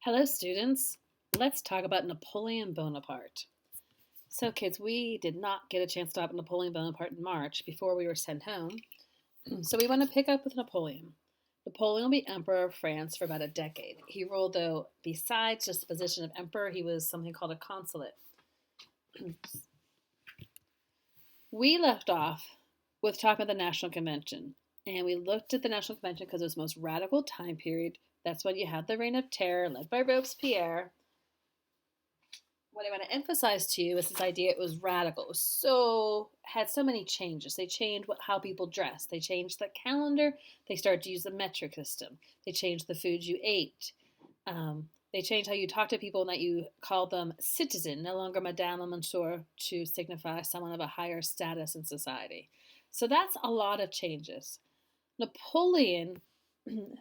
Hello, students. Let's talk about Napoleon Bonaparte. So, kids, we did not get a chance to talk about Napoleon Bonaparte in March before we were sent home. So, we want to pick up with Napoleon. Napoleon will be Emperor of France for about a decade. He ruled, though, besides just the position of Emperor, he was something called a consulate. We left off with talking about the National Convention. And we looked at the National Convention because it was the most radical time period. That's when you had the Reign of Terror led by Robespierre. What I want to emphasize to you is this idea it was radical. It was had so many changes. They changed how people dress. They changed the calendar. They started to use the metric system. They changed the foods you ate. They changed how you talk to people and that you call them citizen, no longer madame or monsieur, to signify someone of a higher status in society. So that's a lot of changes. Napoleon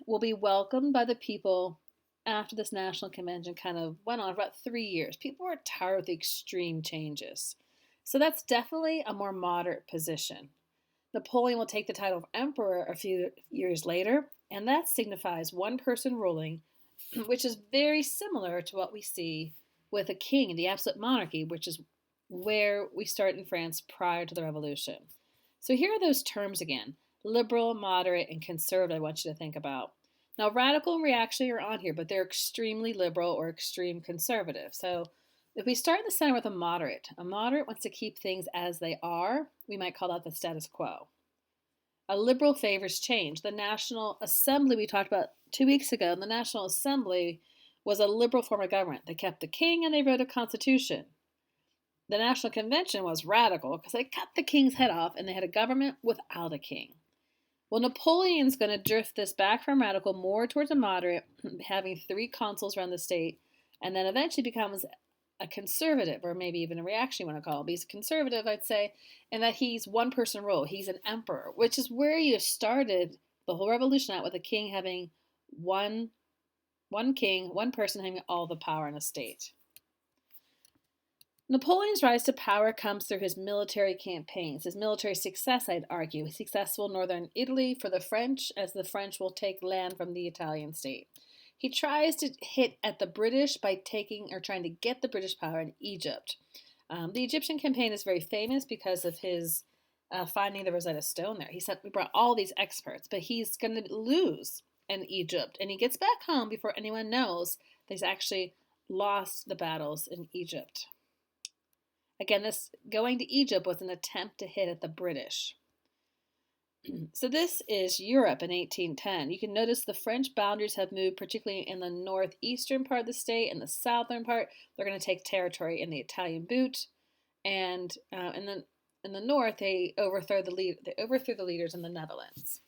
will be welcomed by the people after this national convention kind of went on for about 3 years. People were tired of the extreme changes. So that's definitely a more moderate position. Napoleon will take the title of emperor a few years later, and that signifies one person ruling, which is very similar to what we see with a king in the absolute monarchy, which is where we start in France prior to the revolution. So here are those terms again: liberal, moderate, and conservative. I want you to think about. Now, radical and reactionary are on here, but they're extremely liberal or extreme conservative. So if we start in the center with a moderate wants to keep things as they are. We might call that the status quo. A liberal favors change. The National Assembly we talked about 2 weeks ago, the National Assembly was a liberal form of government. They kept the king and they wrote a constitution. The National Convention was radical because they cut the king's head off and they had a government without a king. Well, Napoleon's going to drift this back from radical more towards a moderate, having 3 consuls run the state, and then eventually becomes a conservative, or maybe even a reaction you want to call it. But he's a conservative, I'd say, and that he's one person rule. He's an emperor, which is where you started the whole revolution out, with the king having one king, one person having all the power in a state. Napoleon's rise to power comes through his military campaigns. His military success, I'd argue. He's successful in northern Italy for the French, as the French will take land from the Italian state. He tries to hit at the British by trying to get the British power in Egypt. The Egyptian campaign is very famous because of his finding the Rosetta Stone there. He said we brought all these experts, but he's going to lose in Egypt. And he gets back home before anyone knows that he's actually lost the battles in Egypt. Again, this going to Egypt was an attempt to hit at the British. So this is Europe in 1810. You can notice the French boundaries have moved, particularly in the northeastern part of the state. In the southern part, they're going to take territory in the Italian boot, and in the north, they overthrew the leaders in the Netherlands.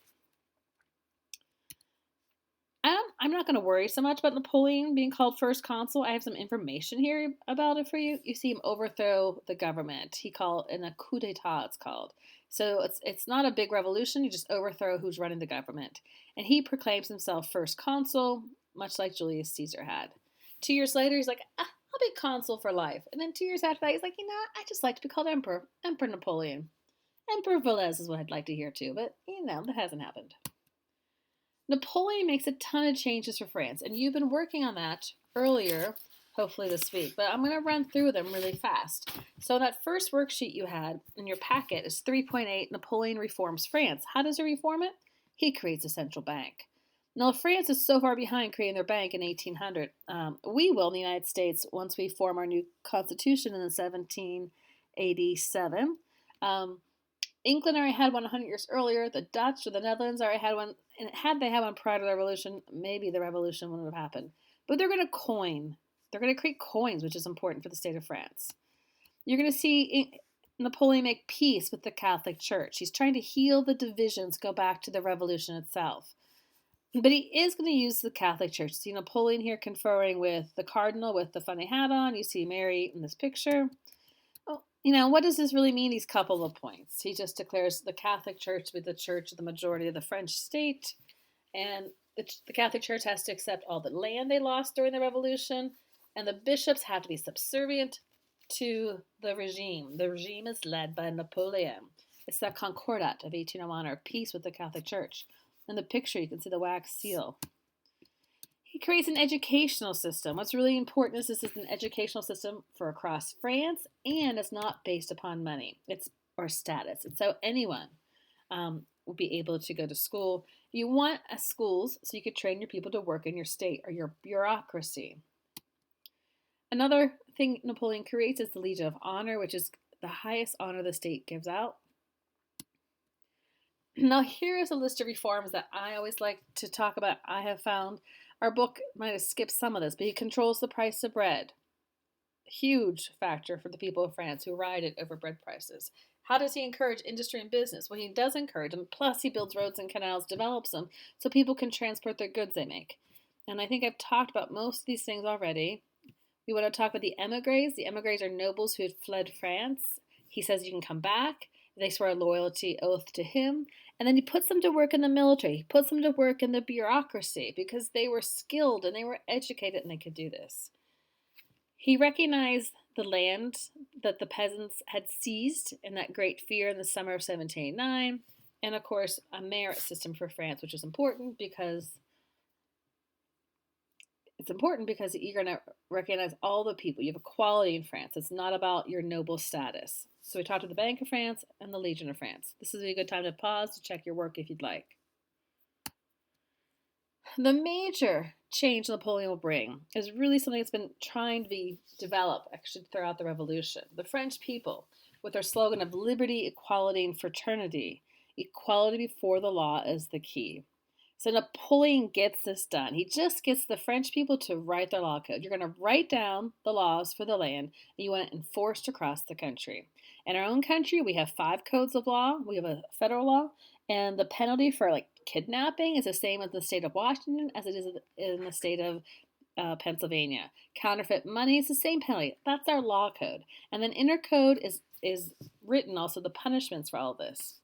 I'm not going to worry so much about Napoleon being called first consul. I have some information here about it for you. You see him overthrow the government. He called in a coup d'etat, it's called. So it's not a big revolution. You just overthrow who's running the government. And he proclaims himself first consul, much like Julius Caesar had. 2 years later, he's like, I'll be consul for life. And then 2 years after that, he's like, I just like to be called emperor. Emperor Napoleon. Emperor Velez is what I'd like to hear too, but that hasn't happened. Napoleon makes a ton of changes for France, and you've been working on that earlier, hopefully this week, but I'm going to run through them really fast. So that first worksheet you had in your packet is 3.8, Napoleon reforms France. How does he reform it? He creates a central bank. Now, France is so far behind creating their bank in 1800. We will in the United States once we form our new constitution in 1787. England already had one 100 years earlier. The Dutch or the Netherlands already had one. And had they had one prior to the revolution, maybe the revolution wouldn't have happened. But they're going to coin. They're going to create coins, which is important for the state of France. You're going to see Napoleon make peace with the Catholic Church. He's trying to heal the divisions, go back to the revolution itself. But he is going to use the Catholic Church. You see Napoleon here conferring with the cardinal with the funny hat on. You see Mary in this picture. What does this really mean, these couple of points? He just declares the Catholic Church to be the church of the majority of the French state, and the Catholic Church has to accept all the land they lost during the Revolution, and the bishops have to be subservient to the regime. The regime is led by Napoleon. It's the Concordat of 1801, or peace with the Catholic Church. In the picture, you can see the wax seal. He creates an educational system. What's really important is this is an educational system for across France, and it's not based upon money or status. And so anyone will be able to go to school. You want schools so you could train your people to work in your state or your bureaucracy. Another thing Napoleon creates is the Legion of Honor, which is the highest honor the state gives out. Now, here is a list of reforms that I always like to talk about. I have found our book might have skipped some of this, but he controls the price of bread. Huge factor for the people of France who ride it over bread prices. How does he encourage industry and business? Well, he does encourage them. Plus, he builds roads and canals, develops them so people can transport their goods they make. And I think I've talked about most of these things already. We want to talk about the émigrés. The émigrés are nobles who had fled France. He says you can come back. They swear a loyalty oath to him. And then he puts them to work in the military. He puts them to work in the bureaucracy because they were skilled and they were educated and they could do this. He recognized the land that the peasants had seized in that great fear in the summer of 1789. And of course, a merit system for France, which is important because you're going to recognize all the people. You have equality in France. It's not about your noble status. So we talked to the Bank of France and the Legion of France. This is a good time to pause to check your work if you'd like. The major change Napoleon will bring is really something that's been trying to be developed actually throughout the revolution. The French people, with their slogan of liberty, equality, and fraternity, equality before the law is the key. So Napoleon gets this done. He just gets the French people to write their law code. You're going to write down the laws for the land, and you want it enforced across the country. In our own country, we have 5 codes of law. We have a federal law, and the penalty for kidnapping is the same in the state of Washington as it is in the state of Pennsylvania. Counterfeit money is the same penalty. That's our law code. And then inner code is written also the punishments for all of this.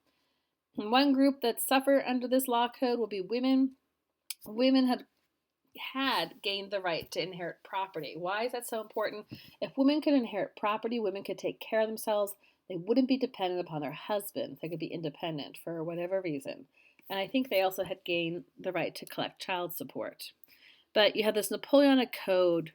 And one group that suffer under this law code will be women. Women had gained the right to inherit property. Why is that so important? If women could inherit property, women could take care of themselves. They wouldn't be dependent upon their husbands. They could be independent for whatever reason. And I think they also had gained the right to collect child support. But you have this Napoleonic Code,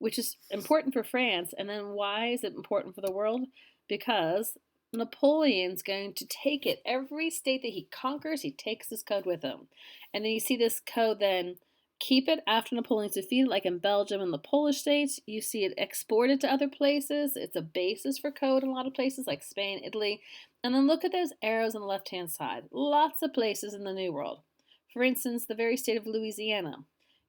which is important for France. And then why is it important for the world? Because Napoleon's going to take it. Every state that he conquers, he takes this code with him. And then you see this code then keep it after Napoleon's defeated, like in Belgium and the Polish states. You see it exported to other places. It's a basis for code in a lot of places like Spain, Italy. And then look at those arrows on the left-hand side. Lots of places in the New World. For instance, the very state of Louisiana.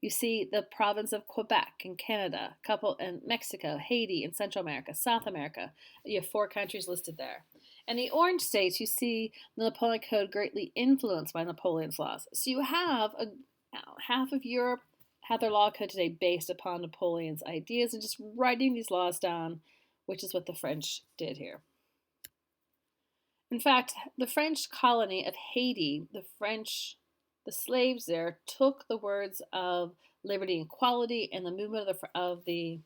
You see the province of Quebec in Canada, couple in Mexico, Haiti in Central America, South America. You have 4 countries listed there. And the orange states, you see the Napoleonic Code greatly influenced by Napoleon's laws. So you have half of Europe had their law code today based upon Napoleon's ideas and just writing these laws down, which is what the French did here. In fact, the French colony of Haiti, the slaves there took the words of liberty and equality and the movement of the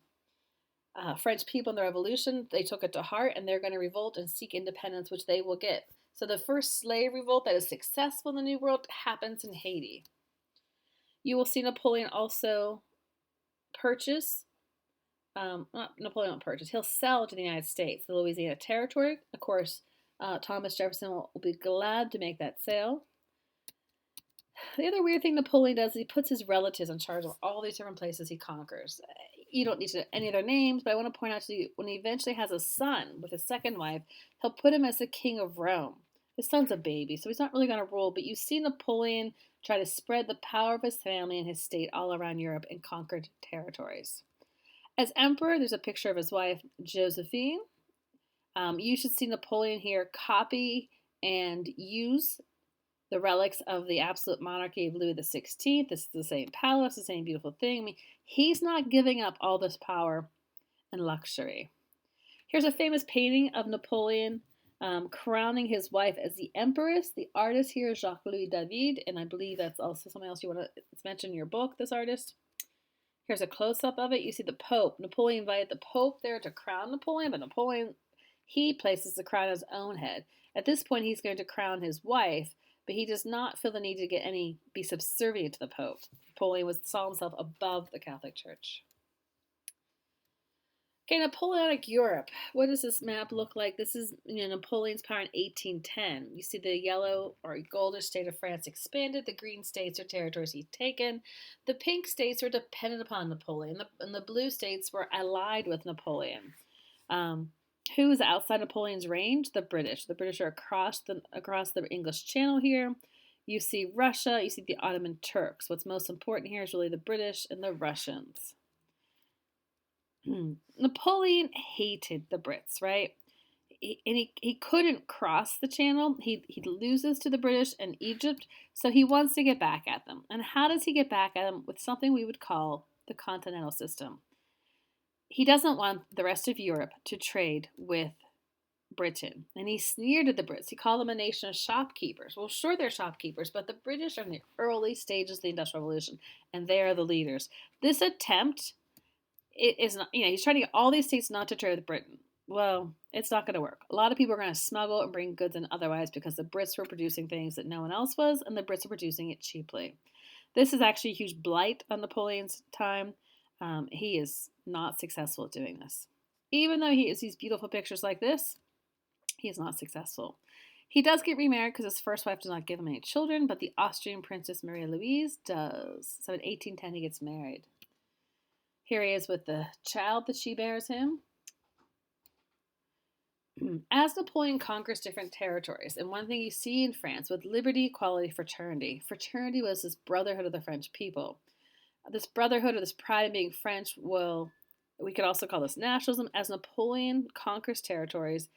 French people in the revolution. They took it to heart, and they're going to revolt and seek independence, which they will get. So the first slave revolt that is successful in the New World happens in Haiti. You will see Napoleon also purchase, Napoleon won't purchase, he'll sell to the United States, the Louisiana Territory. Of course, Thomas Jefferson will be glad to make that sale. The other weird thing Napoleon does is he puts his relatives in charge of all these different places he conquers. You don't need to know any of their names, but I want to point out to you, when he eventually has a son with his second wife, he'll put him as the king of Rome. His son's a baby, so he's not really going to rule, but you see Napoleon try to spread the power of his family and his state all around Europe and conquered territories. As emperor, there's a picture of his wife, Josephine. You should see Napoleon here copy and use the relics of the absolute monarchy of Louis XVI. This is the same palace, the same beautiful thing. I mean, he's not giving up all this power and luxury. Here's a famous painting of Napoleon crowning his wife as the empress. The artist here is Jacques-Louis David, and I believe that's also something else you want to mention in your book, this artist. Here's a close-up of it. You see the Pope. Napoleon invited the Pope there to crown Napoleon, but Napoleon, he places the crown on his own head. At this point, he's going to crown his wife, but he does not feel the need to be subservient to the Pope. Napoleon saw himself above the Catholic Church. Okay, Napoleonic Europe. What does this map look like? This is Napoleon's power in 1810. You see the yellow or goldish state of France expanded. The green states are territories he'd taken. The pink states were dependent upon Napoleon. And the blue states were allied with Napoleon. Who is outside Napoleon's range? The British. The British are across the English Channel here. You see Russia. You see the Ottoman Turks. What's most important here is really the British and the Russians. Napoleon hated the Brits, right? He couldn't cross the channel. He loses to the British and Egypt, so he wants to get back at them. And how does he get back at them? With something we would call the continental system. He doesn't want the rest of Europe to trade with Britain. And he sneered at the Brits. He called them a nation of shopkeepers. Well, sure, they're shopkeepers, but the British are in the early stages of the Industrial Revolution, and they are the leaders. This attempt, it is not, he's trying to get all these states not to trade with Britain. Well, it's not going to work. A lot of people are going to smuggle and bring goods in otherwise because the Brits were producing things that no one else was, and the Brits are producing it cheaply. This is actually a huge blight on Napoleon's time. He is not successful at doing this. Even though he has these beautiful pictures like this, he is not successful. He does get remarried because his first wife does not give him any children, but the Austrian Princess Maria Louise does. So in 1810, he gets married. Here he is with the child that she bears him. As Napoleon conquers different territories, and one thing you see in France with liberty, equality, fraternity. Fraternity was this brotherhood of the French people. This brotherhood or this pride in being French we could also call this nationalism. As Napoleon conquers territories,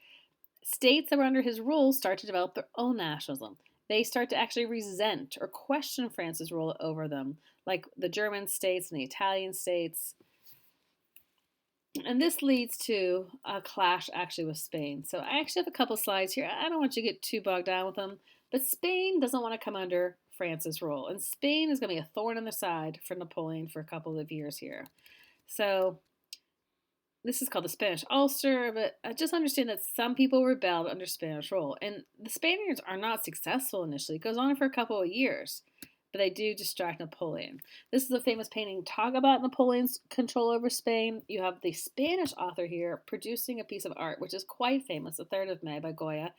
states that were under his rule start to develop their own nationalism. They start to actually resent or question France's rule over them, like the German states and the Italian states. And this leads to a clash actually with Spain. So I actually have a couple slides here. I don't want you to get too bogged down with them, but Spain doesn't want to come under France's rule. And Spain is going to be a thorn in the side for Napoleon for a couple of years here. So this is called the Spanish Ulster, but just understand that some people rebelled under Spanish rule. And the Spaniards are not successful initially. It goes on for a couple of years, but they do distract Napoleon. This is a famous painting talk about Napoleon's control over Spain. You have the Spanish author here producing a piece of art, which is quite famous, The 3rd of May by Goya.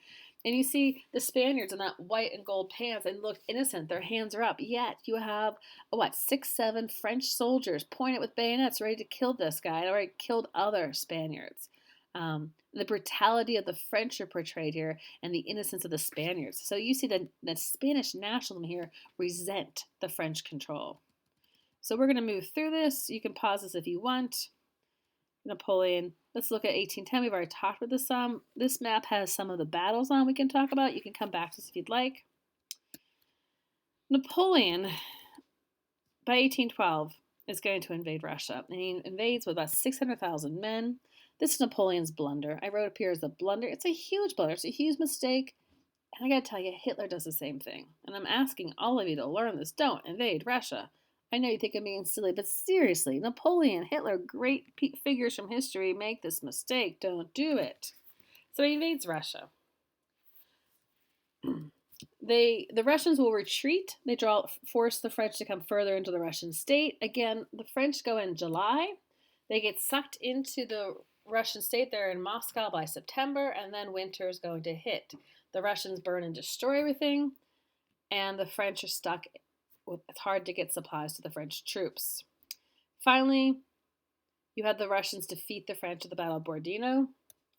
And you see the Spaniards in that white and gold pants and look innocent. Their hands are up. Yet you have, 6, 7 French soldiers pointed with bayonets ready to kill this guy. And already killed other Spaniards. The brutality of the French are portrayed here and the innocence of the Spaniards. So you see the Spanish nationalism here resent the French control. So we're going to move through this. You can pause this if you want. Napoleon. Let's look at 1810. We've already talked about this some. This map has some of the battles on we can talk about. You can come back to this if you'd like. Napoleon, by 1812, is going to invade Russia. And he invades with about 600,000 men. This is Napoleon's blunder. I wrote up here as a blunder. It's a huge blunder. It's a huge mistake. And I got to tell you, Hitler does the same thing. And I'm asking all of you to learn this. Don't invade Russia. I know you think I'm being silly, but seriously, Napoleon, Hitler, great figures from history make this mistake. Don't do it. So he invades Russia. The Russians will retreat. They force the French to come further into the Russian state. Again, the French go in July. They get sucked into the Russian state. They're in Moscow by September, and then winter is going to hit. The Russians burn and destroy everything, and the French are stuck. It's hard to get supplies to the French troops. Finally, you had the Russians defeat the French at the Battle of Borodino,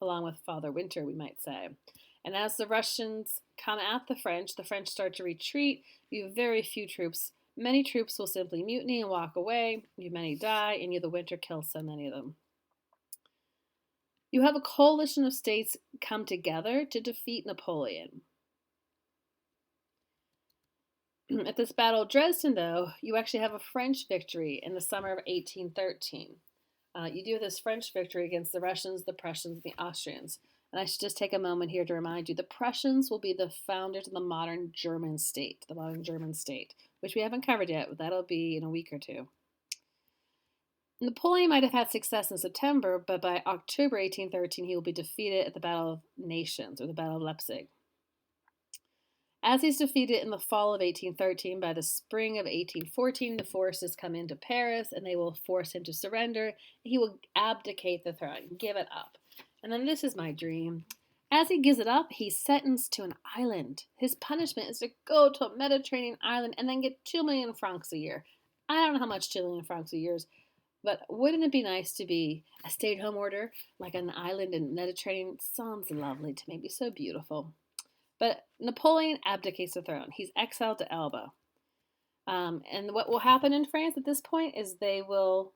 along with Father Winter, we might say. And as the Russians come at the French start to retreat. You have very few troops. Many troops will simply mutiny and walk away. Many die, and the winter kills so many of them. You have a coalition of states come together to defeat Napoleon. At this Battle of Dresden, though, you actually have a French victory in the summer of 1813. You do this French victory against the Russians, the Prussians, and the Austrians. And I should just take a moment here to remind you, the Prussians will be the founders of the modern German state, which we haven't covered yet, but that'll be in a week or two. Napoleon might have had success in September, but by October 1813, he will be defeated at the Battle of Nations, or the Battle of Leipzig. As he's defeated in the fall of 1813, by the spring of 1814, the forces come into Paris and they will force him to surrender. He will abdicate the throne, give it up. And then this is my dream. As he gives it up, he's sentenced to an island. His punishment is to go to a Mediterranean island and then get 2 million francs a year. I don't know how much 2 million francs a year is, but wouldn't it be nice to be a stay-at-home order, like an island in the Mediterranean? Sounds lovely to me. It'd be so beautiful. But Napoleon abdicates the throne. He's exiled to Elba. And what will happen in France at this point is they will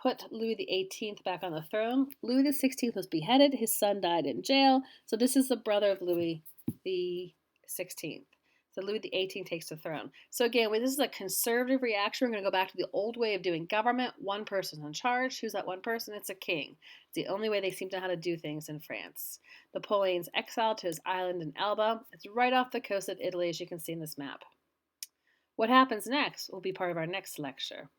put Louis XVIII back on the throne. Louis XVI was beheaded. His son died in jail. So this is the brother of Louis XVI. So Louis XVIII takes the throne. So again, this is a conservative reaction. We're going to go back to the old way of doing government. One person's in charge. Who's that one person? It's a king. It's the only way they seem to know how to do things in France. Napoleon's exiled to his island in Elba. It's right off the coast of Italy, as you can see in this map. What happens next will be part of our next lecture.